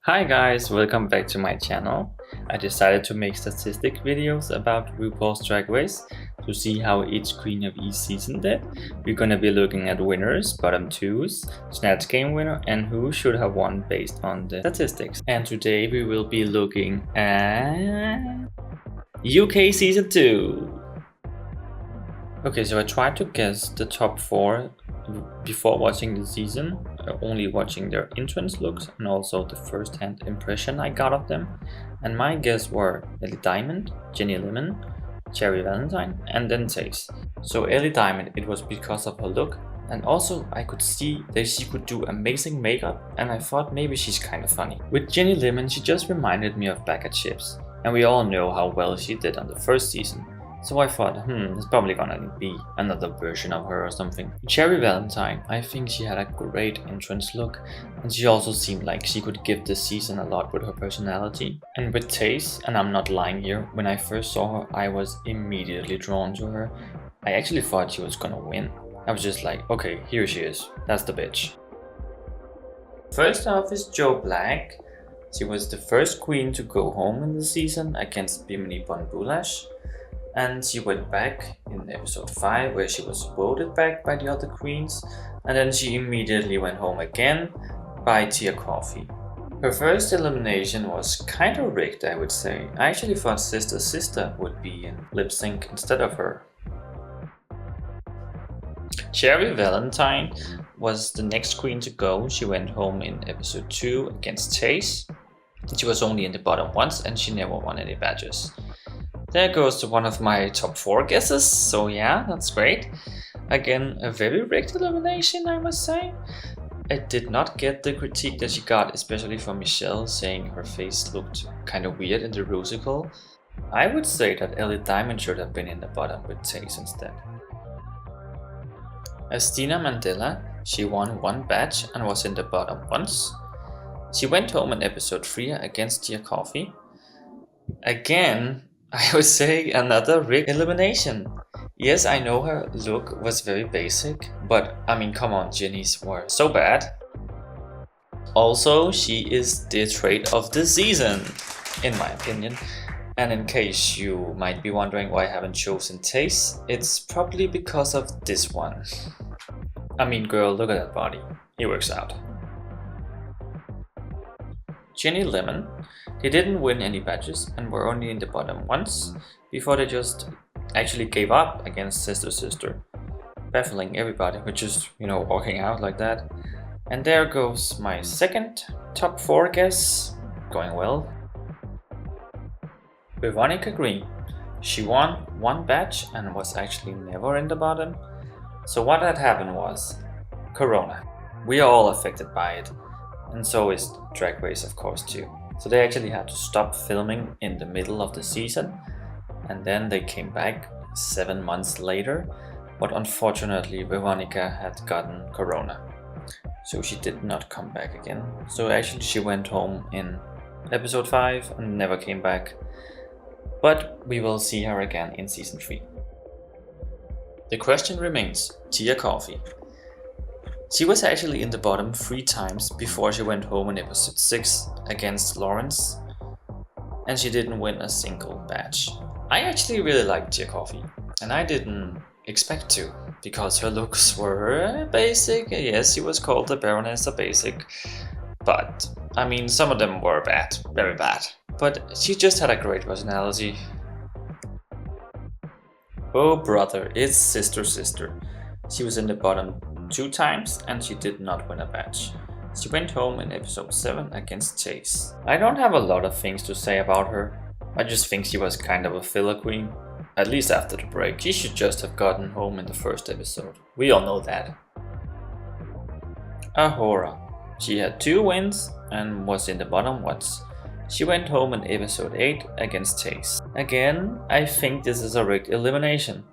Hi guys, welcome back to my channel. I decided to make statistic videos about RuPaul's Drag Race to see how each queen of each season did. We're gonna be looking at winners, bottom twos, Snatch Game winner, and who should have won based on the statistics. And today we will be looking at UK Season 2. Okay, so I tried to guess the top 4 before watching the season, only watching their entrance looks and also the first-hand impression I got of them. And my guess were Ellie Diamond, Jenny Lemon, Cherry Valentine, and then Taze. So Ellie Diamond, it was because of her look, and also I could see that she could do amazing makeup, and I thought maybe she's kind of funny. With Jenny Lemon, she just reminded me of Bag of Chips, and we all know how well she did on the first season. So I thought, it's probably gonna be another version of her or something. Cherry Valentine, I think she had a great entrance look, and she also seemed like she could give this season a lot with her personality. And with Taze, and I'm not lying here, when I first saw her, I was immediately drawn to her. I actually thought she was gonna win. I was just like, okay, here she is, that's the bitch. First off is Joe Black. She was the first queen to go home in the season against Bimini Bon-Boulash. And she went back in episode 5 where she was voted back by the other queens, and then she immediately went home again by Tia Coffee. Her first elimination was kind of rigged, I would say. I actually thought Sister would be in lip sync instead of her. Cherry Valentine was the next queen to go. She went home in episode 2 against Taze. She was only in the bottom once and she never won any badges. There goes to one of my top 4 guesses, so yeah, that's great. Again, a very rigged elimination, I must say. I did not get the critique that she got, especially from Michelle, saying her face looked kind of weird in the rusical. I would say that Ellie Diamond should have been in the bottom with Taze instead. Estina Mandela, she won 1 badge and was in the bottom once. She went home in episode 3 against Tia Coffee. Again, I would say another rigged elimination. Yes, I know her look was very basic, but I mean, come on, Jenny's were so bad. Also, she is the trait of the season, in my opinion. And in case you might be wondering why I haven't chosen Taze, it's probably because of this one. I mean, girl, look at that body. It works out. Jenny Lemon. They didn't win any badges and were only in the bottom once before they just actually gave up against Sister, baffling everybody with just, walking out like that. And there goes my second top 4 guess, going well. Veronica Green. She won 1 badge and was actually never in the bottom. So what had happened was Corona. We are all affected by it, and so is Drag Race, of course, too. So they actually had to stop filming in the middle of the season, and then they came back 7 months later, but unfortunately Veronica had gotten Corona, so she did not come back again. So actually she went home in episode 5 and never came back, but we will see her again in season 3. The question remains, Tia Coffee. She was actually in the bottom 3 times before she went home in episode 6 against Lawrence, and she didn't win a single badge. I actually really liked Tia Coffee, and I didn't expect to, because her looks were basic. Yes, she was called the Baroness of Basic, but I mean, some of them were bad, very bad. But she just had a great personality. Oh brother, it's Sister. She was in the bottom 2 times and she did not win a badge. She went home in episode 7 against Taze. I don't have a lot of things to say about her. I just think she was kind of a filler queen. At least after the break. She should just have gotten home in the first episode. We all know that. Ahura. She had 2 wins and was in the bottom once. She went home in episode 8 against Taze. Again, I think this is a rigged elimination.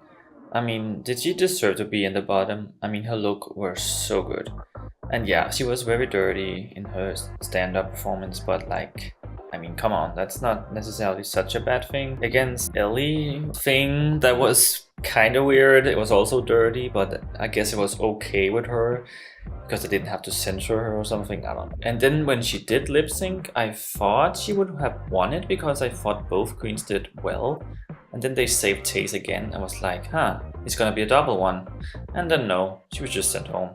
I mean, did she deserve to be in the bottom? I mean, her look was so good. And yeah, she was very dirty in her stand-up performance, but I mean, come on, that's not necessarily such a bad thing. Against Ellie thing, that was kind of weird. It was also dirty, but I guess it was okay with her. because they didn't have to censor her or something, I don't know. And then when she did lip sync, I thought she would have won it because I thought both queens did well. And then they saved Taze again. I was like, huh, it's gonna be a double one. And then no, she was just sent home.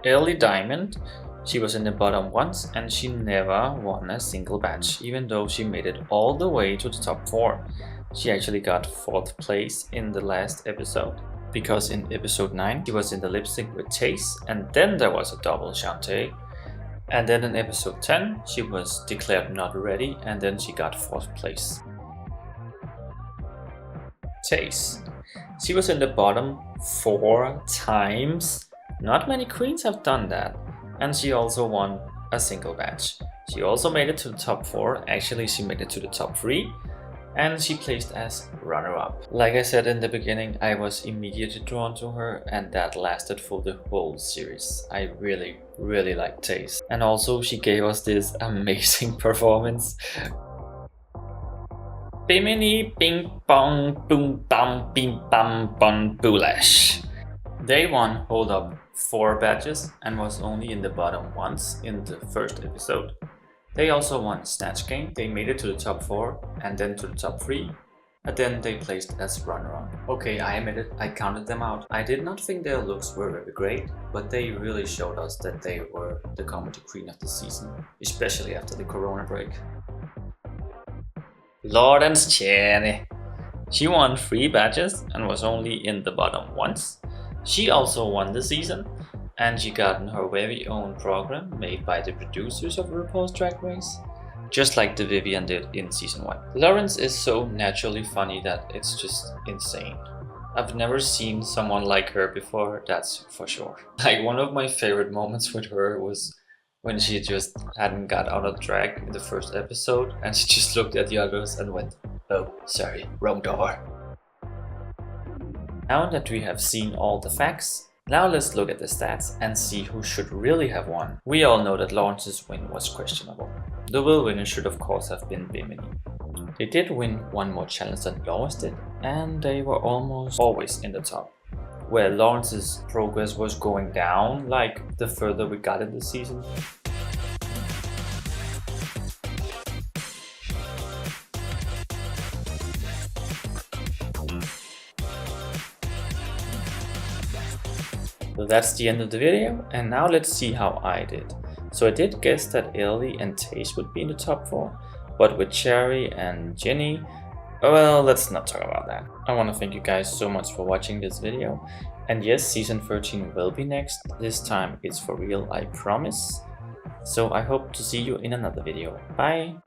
Early Diamond, she was in the bottom once and she never won a single batch, even though she made it all the way to the top 4. She actually got 4th place in the last episode, because in episode 9 she was in the lip sync with Taze, and then there was a double Shantae. And then in episode 10 she was declared not ready, and then she got 4th place. Taze. She was in the bottom 4 times. Not many queens have done that. And she also won a single batch. She also made it to the top 4. Actually, she made it to the top 3. And she placed as runner-up. Like I said in the beginning, I was immediately drawn to her, and that lasted for the whole series. I really liked Taze. And also she gave us this amazing performance. Bimini bing bong boom bam bim bam Bon-Boulash. They won, hold up, 4 badges and was only in the bottom once in the first episode. They also won Snatch Game. They made it to the top 4 and then to the top 3, and then they placed as runner-up. Okay, I admit it, I counted them out. I did not think their looks were very great, but they really showed us that they were the comedy queen of the season, especially after the corona break. Lawrence Cheney. She won 3 badges and was only in the bottom once. She also won the season, and she got her very own program made by the producers of RuPaul's Drag Race, just like the Vivian did in season 1. Lawrence is so naturally funny that it's just insane. I've never seen someone like her before, that's for sure. Like, one of my favorite moments with her was when she just hadn't got out of drag in the first episode, and she just looked at the others and went, "Oh, sorry, wrong door." Now that we have seen all the facts, now let's look at the stats and see who should really have won. We all know that Lawrence's win was questionable. The real winner should of course have been Bimini. They did win one more challenge than Lawrence did, and they were almost always in the top, where Lawrence's progress was going down like the further we got in the season. So that's the end of the video, and now let's see how I did. So I did guess that Ellie and Taze would be in the top 4, but with Cherry and Ginny, well, let's not talk about that. I want to thank you guys so much for watching this video, and yes, season 13 will be next. This time it's for real, I promise. So I hope to see you in another video. Bye!